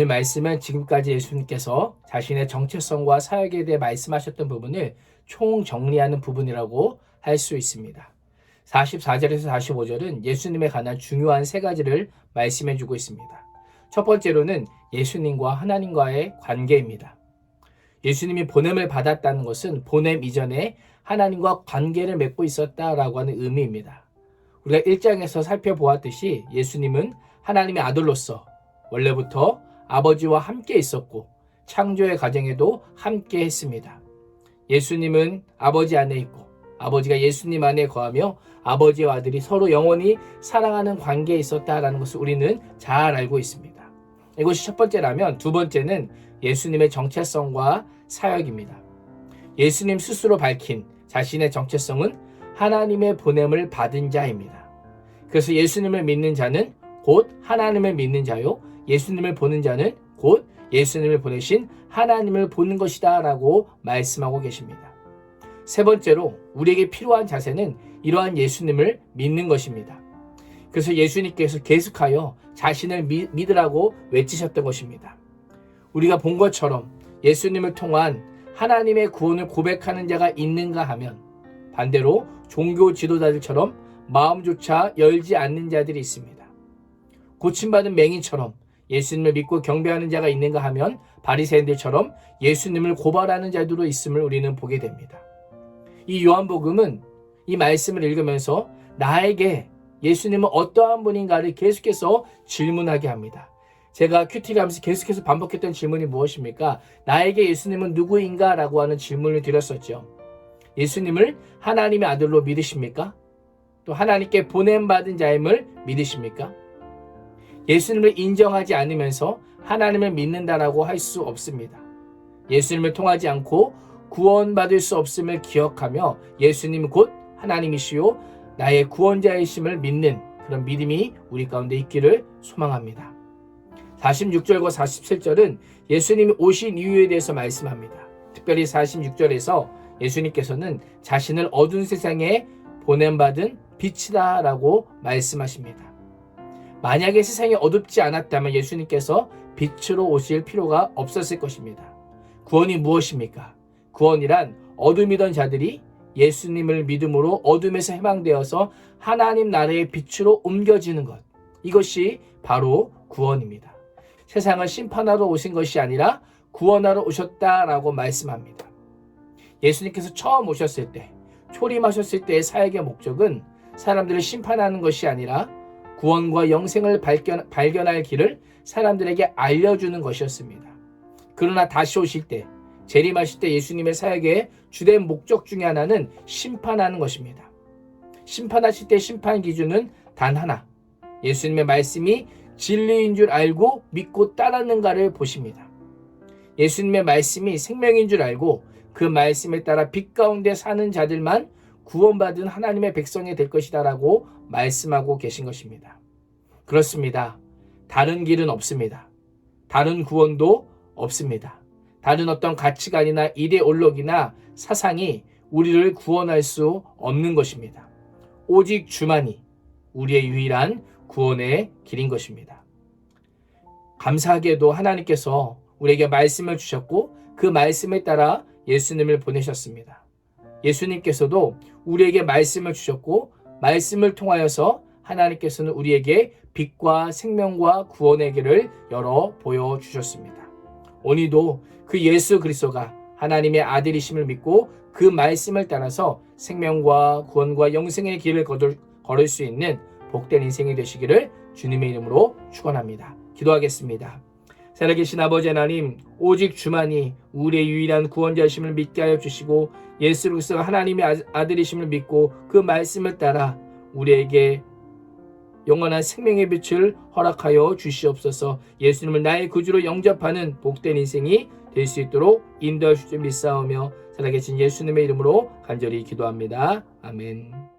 오늘 말씀은 지금까지 예수님께서 자신의 정체성과 사역에 대해 말씀하셨던 부분을 총정리하는 부분이라고 할 수 있습니다. 44절에서 45절은 예수님에 관한 중요한 세 가지를 말씀해 주고 있습니다. 첫 번째로는 예수님과 하나님과의 관계입니다. 예수님이 보냄을 받았다는 것은 보냄 이전에 하나님과 관계를 맺고 있었다라고 하는 의미입니다. 우리가 1장에서 살펴보았듯이 예수님은 하나님의 아들로서 원래부터 아버지와 함께 있었고 창조의 과정에도 함께 했습니다. 예수님은 아버지 안에 있고 아버지가 예수님 안에 거하며 아버지와 아들이 서로 영원히 사랑하는 관계에 있었다라는 것을 우리는 잘 알고 있습니다. 이것이 첫 번째라면 두 번째는 예수님의 정체성과 사역입니다. 예수님 스스로 밝힌 자신의 정체성은 하나님의 보냄을 받은 자입니다. 그래서 예수님을 믿는 자는 곧 하나님을 믿는 자요, 예수님을 보는 자는 곧 예수님을 보내신 하나님을 보는 것이다 라고 말씀하고 계십니다. 세 번째로 우리에게 필요한 자세는 이러한 예수님을 믿는 것입니다. 그래서 예수님께서 계속하여 자신을 믿으라고 외치셨던 것입니다. 우리가 본 것처럼 예수님을 통한 하나님의 구원을 고백하는 자가 있는가 하면 반대로 종교 지도자들처럼 마음조차 열지 않는 자들이 있습니다. 고침받은 맹인처럼 예수님을 믿고 경배하는 자가 있는가 하면 바리새인들처럼 예수님을 고발하는 자들도 있음을 우리는 보게 됩니다. 이 요한복음은 이 말씀을 읽으면서 나에게 예수님은 어떠한 분인가를 계속해서 질문하게 합니다. 제가 큐티를 하면서 계속해서 반복했던 질문이 무엇입니까? 나에게 예수님은 누구인가? 라고 하는 질문을 드렸었죠. 예수님을 하나님의 아들로 믿으십니까? 또 하나님께 보냄받은 자임을 믿으십니까? 예수님을 인정하지 않으면서 하나님을 믿는다라고 할 수 없습니다. 예수님을 통하지 않고 구원받을 수 없음을 기억하며 예수님 곧 하나님이시요 나의 구원자이심을 믿는 그런 믿음이 우리 가운데 있기를 소망합니다. 46절과 47절은 예수님이 오신 이유에 대해서 말씀합니다. 특별히 46절에서 예수님께서는 자신을 어두운 세상에 보냄받은 빛이다 라고 말씀하십니다. 만약에 세상이 어둡지 않았다면 예수님께서 빛으로 오실 필요가 없었을 것입니다. 구원이 무엇입니까? 구원이란 어둠이던 자들이 예수님을 믿음으로 어둠에서 해방되어서 하나님 나라의 빛으로 옮겨지는 것. 이것이 바로 구원입니다. 세상을 심판하러 오신 것이 아니라 구원하러 오셨다라고 말씀합니다. 예수님께서 처음 오셨을 때, 초림하셨을 때의 사역의 목적은 사람들을 심판하는 것이 아니라 구원과 영생을 발견할 길을 사람들에게 알려주는 것이었습니다. 그러나 다시 오실 때, 재림하실 때 예수님의 사역의 주된 목적 중에 하나는 심판하는 것입니다. 심판하실 때 심판 기준은 단 하나, 예수님의 말씀이 진리인 줄 알고 믿고 따랐는가를 보십니다. 예수님의 말씀이 생명인 줄 알고 그 말씀에 따라 빛 가운데 사는 자들만 구원받은 하나님의 백성이 될 것이다 라고 말씀하고 계신 것입니다. 그렇습니다. 다른 길은 없습니다. 다른 구원도 없습니다. 다른 어떤 가치관이나 이데올로기나 사상이 우리를 구원할 수 없는 것입니다. 오직 주만이 우리의 유일한 구원의 길인 것입니다. 감사하게도 하나님께서 우리에게 말씀을 주셨고 그 말씀에 따라 예수님을 보내셨습니다. 예수님께서도 우리에게 말씀을 주셨고 말씀을 통하여서 하나님께서는 우리에게 빛과 생명과 구원의 길을 열어 보여주셨습니다. 오늘도 그 예수 그리스도가 하나님의 아들이심을 믿고 그 말씀을 따라서 생명과 구원과 영생의 길을 걸을 수 있는 복된 인생이 되시기를 주님의 이름으로 축원합니다. 기도하겠습니다. 살아계신 아버지 하나님, 오직 주만이 우리의 유일한 구원자이심을 믿게 하여 주시고 예수 그리스도가 하나님의 아들이심을 믿고 그 말씀을 따라 우리에게 영원한 생명의 빛을 허락하여 주시옵소서. 예수님을 나의 구주로 영접하는 복된 인생이 될 수 있도록 인도해 주실 줄 믿사오며 살아계신 예수님의 이름으로 간절히 기도합니다. 아멘.